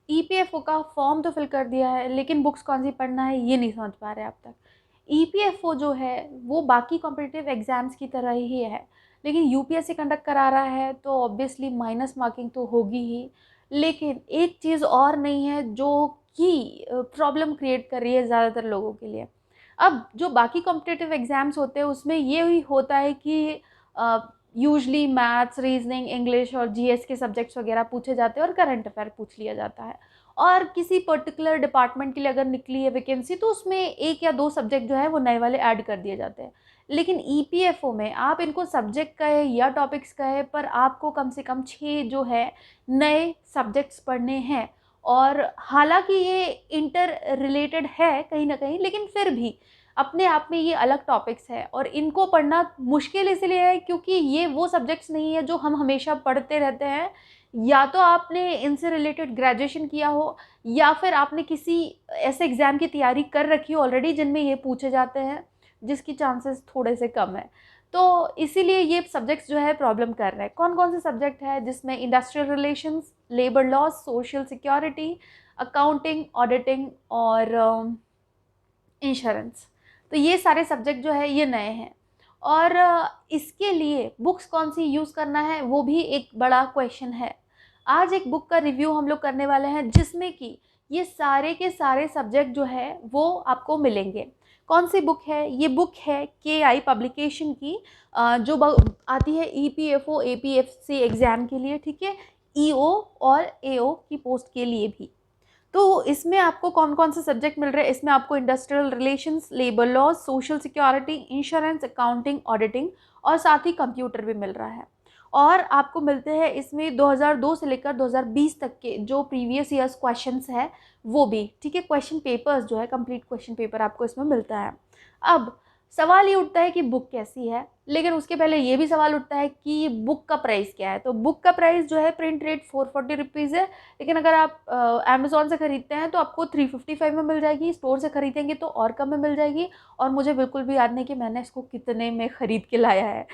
EPFO का form तो fill कर दिया है, लेकिन बुक्स कौन सी पढ़ना है ये नहीं समझ पा रहे अब तक। ईपीएफओ जो है वो बाकी कॉम्पिटिटिव एग्ज़ाम्स की तरह ही है, लेकिन यूपीएससी कंडक्ट करा रहा है तो ऑब्वियसली माइनस मार्किंग तो होगी ही। लेकिन एक चीज़ और नहीं है जो कि प्रॉब्लम क्रिएट कर रही है ज़्यादातर लोगों के लिए। अब जो बाकी कॉम्पिटिटिव एग्ज़ाम्स होते हैं उसमें ये ही होता है कि यूजुअली मैथ्स, रीजनिंग, इंग्लिश और जीएस के सब्जेक्ट्स वगैरह पूछे जाते हैं और करंट अफेयर पूछ लिया जाता है। और किसी पर्टिकुलर डिपार्टमेंट के लिए अगर निकली है वैकेंसी तो उसमें 1 या 2 सब्जेक्ट जो है वो नए वाले ऐड कर दिए जाते हैं। लेकिन ईपीएफओ में आप इनको सब्जेक्ट कहे या टॉपिक्स कहे, पर आपको कम से कम 6 जो है नए सब्जेक्ट्स पढ़ने हैं। और हालाँकि ये इंटर रिलेटेड है कहीं न कहीं, लेकिन फिर भी अपने आप में ये अलग टॉपिक्स है और इनको पढ़ना मुश्किल इसलिए है क्योंकि ये वो सब्जेक्ट्स नहीं है जो हम हमेशा पढ़ते रहते हैं। या तो आपने इनसे रिलेटेड ग्रेजुएशन किया हो या फिर आपने किसी ऐसे एग्ज़ाम की तैयारी कर रखी हो ऑलरेडी जिनमें ये पूछे जाते हैं, जिसकी चांसेस थोड़े से कम है। तो इसीलिए ये सब्जेक्ट्स जो है प्रॉब्लम कर रहे हैं। कौन-कौन से सब्जेक्ट है जिसमें industrial relations, labour laws, social security, accounting, auditing और इंश्योरेंस। तो ये सारे सब्जेक्ट जो है ये नए हैं। और इसके लिए बुक्स कौन सी यूज़ करना है वो भी एक बड़ा क्वेश्चन है। आज एक बुक का रिव्यू हम लोग करने वाले हैं जिसमें कि ये सारे के सारे सब्जेक्ट जो है वो आपको मिलेंगे। कौन सी बुक है? ये बुक है केआई पब्लिकेशन की, जो आती है ईपीएफओ एपीएफसी एग्ज़ाम के लिए, ठीक है, ईओ और एओ की पोस्ट के लिए भी। तो इसमें आपको कौन-कौन से सब्जेक्ट मिल रहे हैं? इसमें आपको industrial relations, labour laws, social security, insurance, accounting, auditing और साथ ही कंप्यूटर भी मिल रहा है। और आपको मिलते हैं इसमें 2002 से लेकर 2020 तक के जो प्रीवियस ईयर्स क्वेश्चंस हैं वो भी, ठीक है, क्वेश्चन पेपर्स जो है कंप्लीट क्वेश्चन पेपर आपको इसमें मिलता है। अब सवाल ये उठता है कि बुक कैसी है? लेकिन उसके पहले ये भी सवाल उठता है कि बुक का प्राइस क्या है? तो बुक का प्राइस जो है प्रिंट रेट 440 रुपीज़ है, लेकिन अगर आप अमेज़न से ख़रीदते हैं तो आपको 355 में मिल जाएगी, स्टोर से ख़रीदेंगे तो और कम में मिल जाएगी। और मुझे बिल्कुल भी याद नहीं कि मैंने इसको कितने में ख़रीद के लाया है।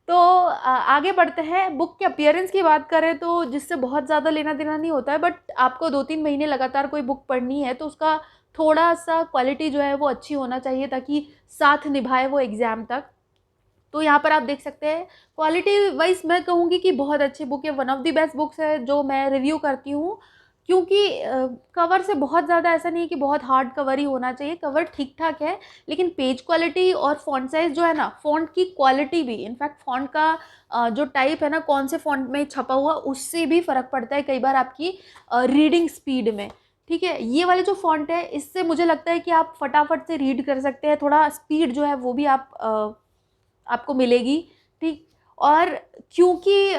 तो आगे बढ़ते हैं। बुक के अपीयरेंस की बात करें तो जिससे बहुत ज़्यादा लेना-देना नहीं होता है, बट आपको 2-3 महीने लगातार कोई बुक पढ़नी है तो उसका थोड़ा-सा क्वालिटी जो है वो अच्छी होना चाहिए ताकि साथ निभाए वो एग्ज़ाम तक। तो यहाँ पर आप देख सकते हैं क्वालिटी वाइज़ मैं कहूँगी कि बहुत अच्छी बुक है, one of the best books है जो मैं रिव्यू करती हूँ। क्योंकि कवर से बहुत ज़्यादा ऐसा नहीं है कि बहुत हार्ड कवर ही होना चाहिए, कवर ठीक-ठाक है, लेकिन पेज क्वालिटी और फ़ॉन्ट साइज़ जो है ना, फ़ॉन्ट की क्वालिटी भी, इनफैक्ट फ़ॉन्ट का जो टाइप है ना, कौन से फ़ॉन्ट में छपा हुआ उससे भी फ़र्क पड़ता है कई बार आपकी रीडिंग स्पीड में। ठीक है? ये वाले जो फ़ॉन्ट है इससे मुझे लगता है कि आप फटाफट से रीड कर सकते हैं, थोड़ा स्पीड जो है वो भी आपको मिलेगी, ठीक। और क्योंकि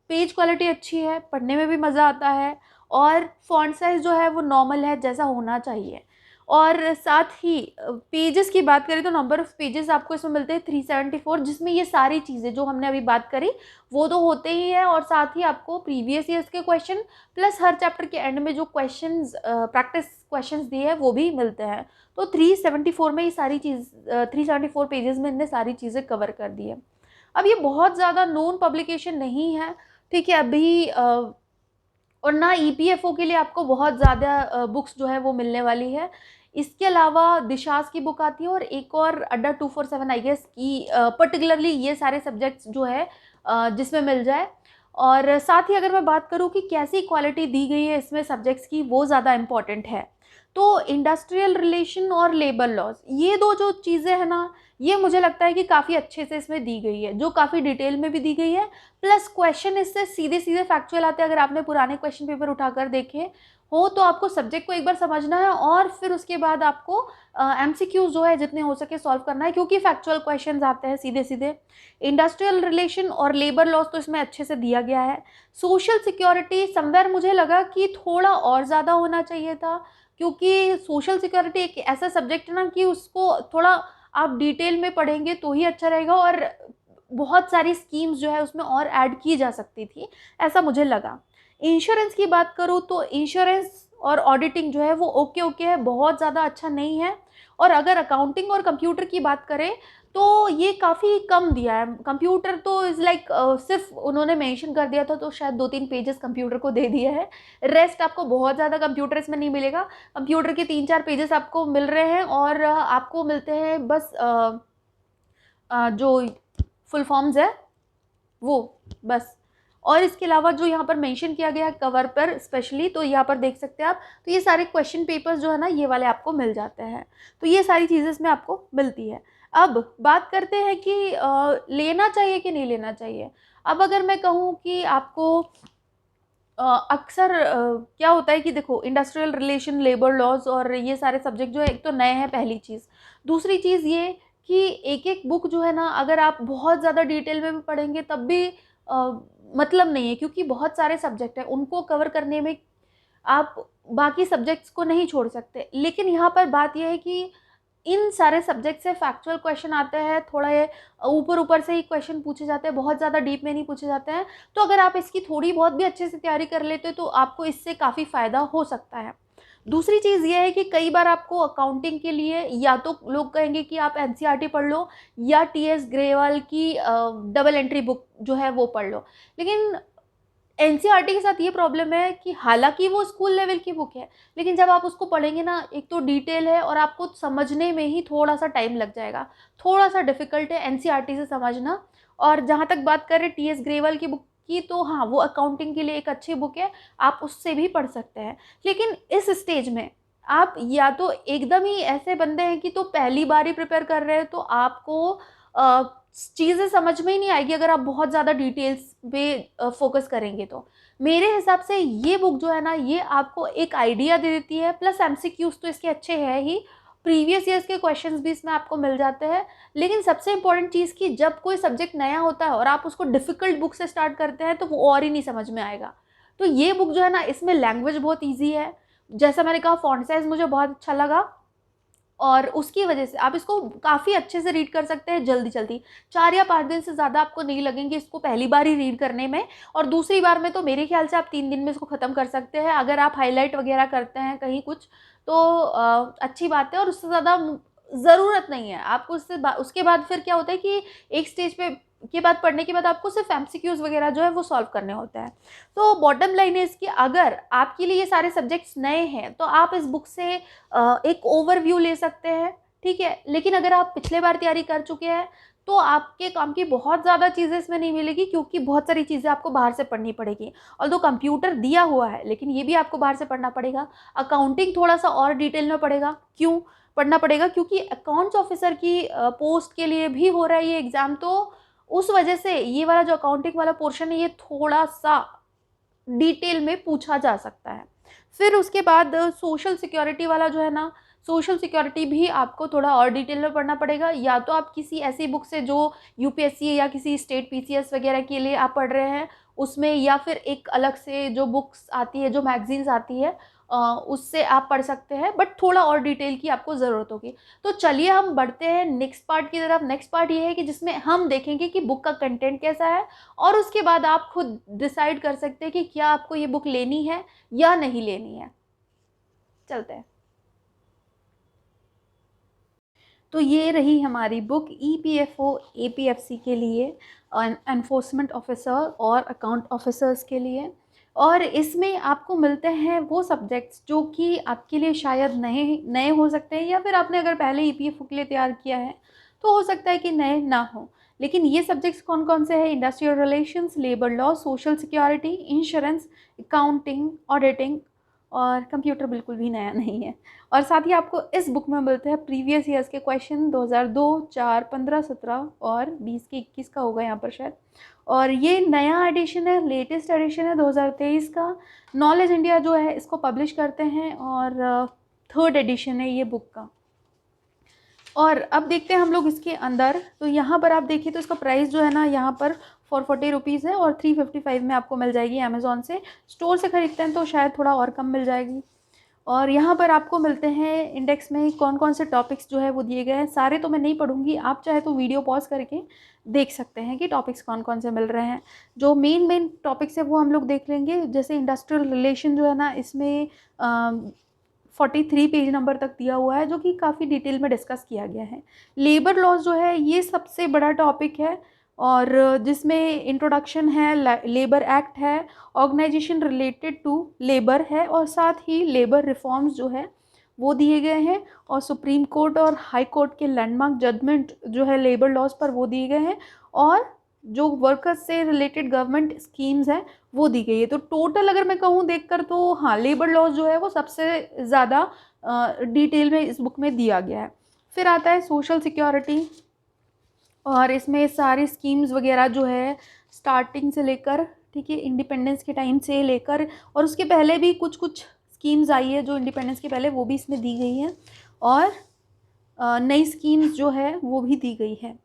पेज क्वालिटी अच्छी है, पढ़ने में भी मज़ा आता है और फ़ॉन्ट साइज़ जो है वो नॉर्मल है जैसा होना चाहिए। और साथ ही पेजेस की बात करें तो नंबर ऑफ़ पेजेस आपको इसमें मिलते हैं 374, जिसमें ये सारी चीज़ें जो हमने अभी बात करी वो तो होते ही हैं, और साथ ही आपको प्रीवियस ईयर्स के क्वेश्चन प्लस हर चैप्टर के एंड में जो क्वेश्चंस प्रैक्टिस क्वेश्चंस दिए हैं वो भी मिलते हैं। तो 374 में ये सारी चीज़ 374 पेजेस में इनने सारी चीज़ें कवर कर दी है। अब ये बहुत ज़्यादा नोन पब्लिकेशन नहीं है, ठीक है, अभी और ना ईपीएफओ के लिए आपको बहुत ज़्यादा बुक्स जो है वो मिलने वाली है। इसके अलावा दिशाज़ की बुक आती है और एक और अड्डा 247 आई गेस की, पर्टिकुलरली ये सारे सब्जेक्ट्स जो है जिसमें मिल जाए। और साथ ही अगर मैं बात करूँ कि कैसी क्वालिटी दी गई है इसमें सब्जेक्ट्स की, वो ज़्यादा इम्पॉर्टेंट है। तो इंडस्ट्रियल रिलेशन और लेबर लॉज़, ये 2 जो चीज़ें हैं ना, ये मुझे लगता है कि काफ़ी अच्छे से इसमें दी गई है, जो काफ़ी डिटेल में भी दी गई है। प्लस क्वेश्चन इससे सीधे-सीधे फैक्चुअल आते हैं। अगर आपने पुराने क्वेश्चन पेपर उठाकर देखे हो तो आपको सब्जेक्ट को एक बार समझना है और फिर उसके बाद आपको एमसीक्यूज़ जो है जितने हो सके सॉल्व करना है, क्योंकि फैक्चुअल क्वेश्चंस आते हैं सीधे-सीधे। इंडस्ट्रियल रिलेशन और लेबर लॉज़ तो इसमें अच्छे से दिया गया है। सोशल सिक्योरिटी समवेयर मुझे लगा कि थोड़ा और ज़्यादा होना चाहिए था, क्योंकि सोशल सिक्योरिटी एक ऐसा सब्जेक्ट है ना कि उसको थोड़ा आप डिटेल में पढ़ेंगे तो ही अच्छा रहेगा, और बहुत सारी स्कीम्स जो है उसमें और ऐड की जा सकती थी, ऐसा मुझे लगा। इंश्योरेंस की बात करूँ तो इंश्योरेंस और ऑडिटिंग जो है वो ओके-ओके है, बहुत ज़्यादा अच्छा नहीं है। और अगर अकाउंटिंग और कंप्यूटर की बात करें तो ये काफ़ी कम दिया है। कंप्यूटर तो इज़ लाइक सिर्फ उन्होंने मेंशन कर दिया था, तो शायद 2-3 पेजेस कंप्यूटर को दे दिए हैं। रेस्ट आपको बहुत ज़्यादा कंप्यूटर इसमें नहीं मिलेगा। कंप्यूटर के 3-4 पेजेस आपको मिल रहे हैं, और आपको मिलते हैं बस जो फुल फॉर्म्स है वो, बस। और इसके अलावा जो यहाँ पर मेंशन किया गया है कवर पर स्पेशली, तो यहाँ पर देख सकते हैं आप, तो ये सारे क्वेश्चन पेपर्स जो है ना, ये वाले आपको मिल जाते हैं। तो ये सारी चीज़ें इसमें आपको मिलती है। अब बात करते हैं कि लेना चाहिए कि नहीं लेना चाहिए। अब अगर मैं कहूँ कि आपको अक्सर क्या होता है कि देखो, इंडस्ट्रियल रिलेशन, लेबर लॉज और ये सारे सब्जेक्ट जो है, एक तो नए हैं पहली चीज़। दूसरी चीज़ ये कि एक-एक बुक जो है ना, अगर आप बहुत ज़्यादा डिटेल में भी पढ़ेंगे तब भी मतलब नहीं है, क्योंकि बहुत सारे सब्जेक्ट हैं, उनको कवर करने में आप बाकी सब्जेक्ट्स को नहीं छोड़ सकते। लेकिन यहाँ पर बात ये है कि इन सारे सब्जेक्ट से फैक्चुअल क्वेश्चन आते हैं, थोड़ा ये ऊपर-ऊपर से ही क्वेश्चन पूछे जाते हैं, बहुत ज़्यादा डीप में नहीं पूछे जाते हैं। तो अगर आप इसकी थोड़ी बहुत भी अच्छे से तैयारी कर लेते हो, तो आपको इससे काफ़ी फ़ायदा हो सकता है। दूसरी चीज़ ये है कि कई बार आपको अकाउंटिंग के लिए या तो लोग कहेंगे कि आप एनसीईआरटी पढ़ लो, या टीएस ग्रेवाल की डबल एंट्री बुक जो है वो पढ़ लो। लेकिन एनसीईआरटी के साथ ये प्रॉब्लम है कि हालाँकि वो स्कूल लेवल की बुक है, लेकिन जब आप उसको पढ़ेंगे ना, एक तो डिटेल है और आपको समझने में ही थोड़ा-सा टाइम लग जाएगा। थोड़ा-सा डिफ़िकल्ट है एनसीईआरटी से समझना। और जहाँ तक बात करें टीएस ग्रेवाल की बुक की, तो हाँ, वो अकाउंटिंग के लिए एक अच्छी बुक है, आप उससे भी पढ़ सकते हैं। लेकिन इस स्टेज में आप या तो एकदम ही ऐसे बंदे हैं कि तो पहली बार ही प्रिपेयर कर रहे हैं, तो आपको अ, चीज़ें समझ में ही नहीं आएगी अगर आप बहुत ज़्यादा डिटेल्स पे फ़ोकस करेंगे तो। मेरे हिसाब से ये बुक जो है ना, ये आपको एक आइडिया दे देती है, प्लस एमसीक्यूज़ तो इसके अच्छे हैं ही, प्रीवियस ईयर्स के क्वेश्चंस भी इसमें आपको मिल जाते हैं। लेकिन सबसे इम्पोर्टेंट चीज़ कि जब कोई सब्जेक्ट नया होता है और आप उसको डिफ़िकल्ट बुक से स्टार्ट करते हैं, तो वो और ही नहीं समझ में आएगा। तो ये बुक जो है ना, इसमें लैंग्वेज बहुत ईज़ी है। जैसा मैंने कहा, फ़ॉन्ट साइज़ मुझे बहुत अच्छा लगा, और उसकी वजह से आप इसको काफ़ी अच्छे से रीड कर सकते हैं जल्दी-जल्दी। 4 या 5 दिन से ज़्यादा आपको नहीं लगेंगे इसको पहली बार ही रीड करने में, और दूसरी बार में तो मेरे ख़्याल से आप 3 दिन में इसको ख़त्म कर सकते हैं। अगर आप हाइलाइट वग़ैरह करते हैं कहीं कुछ, तो अच्छी बात है, और उससे ज़्यादा ज़रूरत नहीं है। आपको उसके बाद फिर क्या होता है कि एक स्टेज पे के बाद पढ़ने के बाद आपको सिर्फ़ एमसीक्यूज़ वग़ैरह जो है वो सॉल्व करने होते हैं। तो बॉटम लाइन इज़ कि अगर आपके लिए ये सारे सब्जेक्ट्स नए हैं, तो आप इस बुक से एक ओवरव्यू ले सकते हैं, ठीक है? लेकिन अगर आप पिछले बार तैयारी कर चुके हैं, तो आपके काम की बहुत ज़्यादा चीज़ें इसमें नहीं मिलेगी, क्योंकि बहुत सारी चीज़ें आपको बाहर से पढ़नी पड़ेगी। ऑल्दो कंप्यूटर दिया हुआ है, लेकिन ये भी आपको बाहर से पढ़ना पड़ेगा। अकाउंटिंग थोड़ा-सा और डिटेल में पड़ेगा। क्यों पढ़ना पड़ेगा? क्योंकि अकाउंट्स ऑफ़िसर की पोस्ट के लिए भी हो रहा है ये एग्ज़ाम, तो उस वजह से ये वाला जो अकाउंटिंग वाला पोर्शन है, ये थोड़ा-सा डिटेल में पूछा जा सकता है। फिर उसके बाद सोशल सिक्योरिटी वाला जो है ना, सोशल सिक्योरिटी भी आपको थोड़ा और डिटेल में पढ़ना पड़ेगा। या तो आप किसी ऐसी बुक से जो यूपीएससी या किसी स्टेट पीसीएस वगैरह के लिए आप पढ़ रहे हैं उसमें, या फिर एक अलग से जो बुक्स आती है, जो मैगज़ीन्स आती है, उससे आप पढ़ सकते हैं, बट थोड़ा और डिटेल की आपको ज़रूरत होगी। तो चलिए हम बढ़ते हैं नेक्स्ट पार्ट की तरफ। नेक्स्ट पार्ट ये है कि जिसमें हम देखेंगे कि बुक का कंटेंट कैसा है, और उसके बाद आप खुद डिसाइड कर सकते हैं कि क्या आपको ये बुक लेनी है या नहीं लेनी है। चलते हैं। तो ये रही हमारी बुक ईपीएफओ एपीएफसी के लिए, एनफोर्समेंट ऑफिसर और अकाउंट ऑफिसर्स के लिए। और इसमें आपको मिलते हैं वो सब्जेक्ट्स जो कि आपके लिए शायद नए नए हो सकते हैं, या फिर आपने अगर पहले ईपीएफओ के लिए तैयार किया है तो हो सकता है कि नए ना हो। लेकिन ये सब्जेक्ट्स कौन कौन से हैं? Industrial relations, labour law, social security, insurance, accounting, auditing, और कंप्यूटर बिल्कुल भी नया नहीं है। और साथ ही आपको इस बुक में मिलते हैं प्रीवियस ईयर्स के क्वेश्चन 2002, 4, 15, 17 और 20 के 21 का होगा यहाँ पर शायद। और ये नया एडिशन है, लेटेस्ट एडिशन है 2023 का। नॉलेज इंडिया जो है इसको पब्लिश करते हैं, और थर्ड एडिशन है ये बुक का। और अब देखते हैं हम लोग इसके अंदर। तो यहाँ पर आप देखिए तो इसका प्राइस जो है ना, यहाँ पर 440 रुपीज़ है, और 355 में आपको मिल जाएगी अमेज़ॉन से। स्टोर से ख़रीदते हैं तो शायद थोड़ा और कम मिल जाएगी। और यहाँ पर आपको मिलते हैं इंडेक्स में कौन कौन से टॉपिक्स जो है वो दिए गए हैं। सारे तो मैं नहीं पढ़ूंगी, आप चाहे तो वीडियो पॉज करके देख सकते हैं कि टॉपिक्स कौन कौन से मिल रहे हैं। जो मेन टॉपिक्स है वो हम लोग देख लेंगे। जैसे इंडस्ट्रियल रिलेशन जो है ना, इसमें 43 पेज नंबर तक दिया हुआ है, जो कि काफ़ी डिटेल में डिस्कस किया गया है। लेबर लॉज जो है ये सबसे बड़ा टॉपिक है, और जिसमें इंट्रोडक्शन है, लेबर एक्ट है, ऑर्गेनाइजेशन रिलेटेड टू लेबर है, और साथ ही लेबर रिफॉर्म्स जो है वो दिए गए हैं, और सुप्रीम कोर्ट और हाई कोर्ट के लैंडमार्क जजमेंट जो है लेबर लॉज पर वो दिए गए हैं, और जो वर्कर्स से रिलेटेड गवर्नमेंट स्कीम्स हैं वो दी गई है। तो टोटल अगर मैं कहूँ देखकर तो हाँ, लेबर लॉज जो है वो सबसे ज़्यादा डिटेल में इस बुक में दिया गया है। फिर आता है सोशल सिक्योरिटी, और इसमें सारी स्कीम्स वगैरह जो है स्टार्टिंग से लेकर, ठीक है, इंडिपेंडेंस के टाइम से लेकर, और उसके पहले भी कुछ कुछ स्कीम्स आई है जो इंडिपेंडेंस के पहले, वो भी इसमें दी गई हैं, और नई स्कीम्स जो है वो भी दी गई है।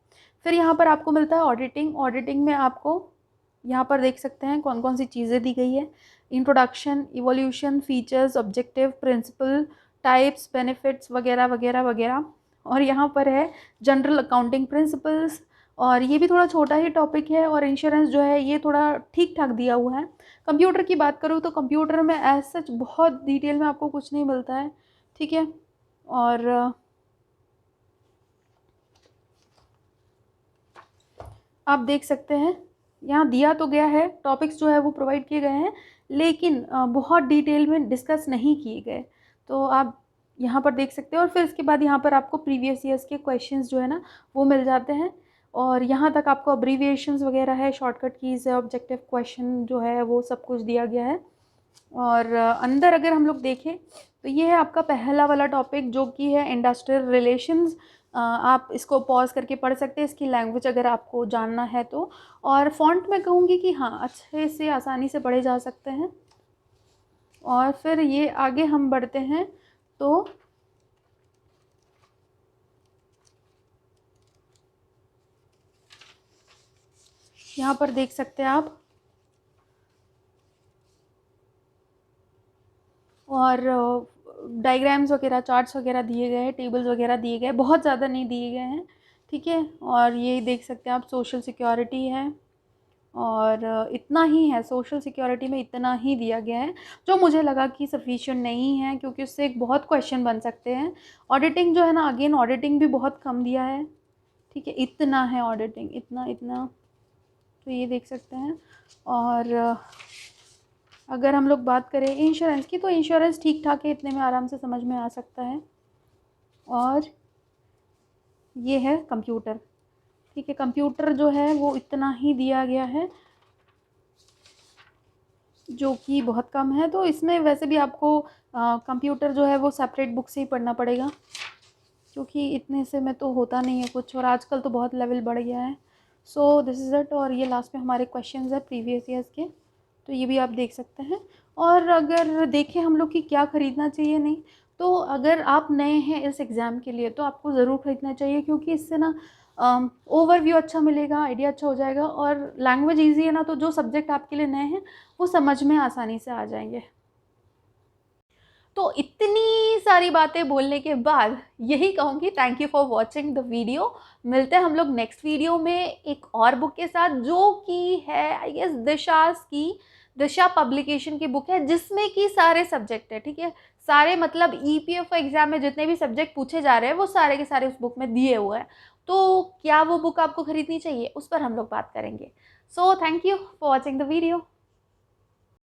फिर यहाँ पर आपको मिलता है ऑडिटिंग। ऑडिटिंग में आपको यहाँ पर देख सकते हैं कौन कौन सी चीज़ें दी गई है। Introduction, evolution, features, objective, principle, types, benefits वगैरह वगैरह वगैरह। और यहाँ पर है जनरल अकाउंटिंग प्रिंसिपल्स, और ये भी थोड़ा छोटा ही टॉपिक है। और इंश्योरेंस जो है ये थोड़ा ठीक ठाक दिया हुआ है। कंप्यूटर की बात करूँ तो कंप्यूटर में एज सच बहुत डिटेल में आपको कुछ नहीं मिलता है, ठीक है। और आप देख सकते हैं यहाँ दिया तो गया है, टॉपिक्स जो है वो प्रोवाइड किए गए हैं, लेकिन बहुत डिटेल में डिस्कस नहीं किए गए, तो आप यहाँ पर देख सकते हैं। और फिर इसके बाद यहाँ पर आपको प्रीवियस ईयर्स के क्वेश्चंस जो है ना वो मिल जाते हैं, और यहाँ तक आपको अब्रीविएशंस वगैरह है, शॉर्टकट कीज़ है, ऑब्जेक्टिव क्वेश्चन जो है वो सब कुछ दिया गया है। और अंदर अगर हम लोग देखें तो ये है आपका पहला वाला टॉपिक, जो कि है इंडस्ट्रियल रिलेशंस। आप इसको पॉज करके पढ़ सकते हैं, इसकी लैंग्वेज अगर आपको जानना है तो। और फॉन्ट में कहूँगी कि हाँ, अच्छे से आसानी से पढ़े जा सकते हैं। और फिर ये आगे हम बढ़ते हैं तो यहाँ पर देख सकते हैं आप, और डायग्राम्स वगैरह, चार्ट्स वगैरह दिए गए हैं, टेबल्स वगैरह दिए गए हैं, बहुत ज़्यादा नहीं दिए गए हैं, ठीक है। और ये देख सकते हैं आप, सोशल सिक्योरिटी है, और इतना ही है, सोशल सिक्योरिटी में इतना ही दिया गया है, जो मुझे लगा कि सफिशिएंट नहीं है, क्योंकि उससे एक बहुत क्वेश्चन बन सकते हैं। ऑडिटिंग जो है ना, अगेन ऑडिटिंग भी बहुत कम दिया है, ठीक है, इतना है ऑडिटिंग, इतना इतना, तो ये देख सकते हैं। और अगर हम लोग बात करें इंश्योरेंस की, तो इंश्योरेंस ठीक ठाक है, इतने में आराम से समझ में आ सकता है। और ये है कंप्यूटर, ठीक है, कंप्यूटर जो है वो इतना ही दिया गया है, जो कि बहुत कम है। तो इसमें वैसे भी आपको कंप्यूटर जो है वो सेपरेट बुक से ही पढ़ना पड़ेगा, क्योंकि इतने से में तो होता नहीं है कुछ, और आजकल तो बहुत लेवल बढ़ गया है। So this is it. और ये लास्ट में हमारे क्वेश्चंस है प्रीवियस ईयर्स के, तो ये भी आप देख सकते हैं। और अगर देखें हम लोग कि क्या ख़रीदना चाहिए नहीं, तो अगर आप नए हैं इस एग्ज़ाम के लिए तो आपको ज़रूर ख़रीदना चाहिए, क्योंकि इससे ना ओवरव्यू अच्छा मिलेगा, आइडिया अच्छा हो जाएगा, और लैंग्वेज ईजी है ना, तो जो सब्जेक्ट आपके लिए नए हैं वो समझ में आसानी से आ जाएंगे। तो इतनी सारी बातें बोलने के बाद यही कहूँगी, thank you for watching the video. मिलते हैं हम लोग नेक्स्ट वीडियो में एक और बुक के साथ, जो कि है आई गेस दिशा पब्लिकेशन की बुक है, जिसमें कि सारे सब्जेक्ट है, ठीक है, सारे मतलब ईपीएफओ एग्जाम में जितने भी सब्जेक्ट पूछे जा रहे हैं वो सारे के सारे उस बुक में दिए हुए हैं। तो क्या वो बुक आपको खरीदनी चाहिए, उस पर हम लोग बात करेंगे। So thank you for watching the video.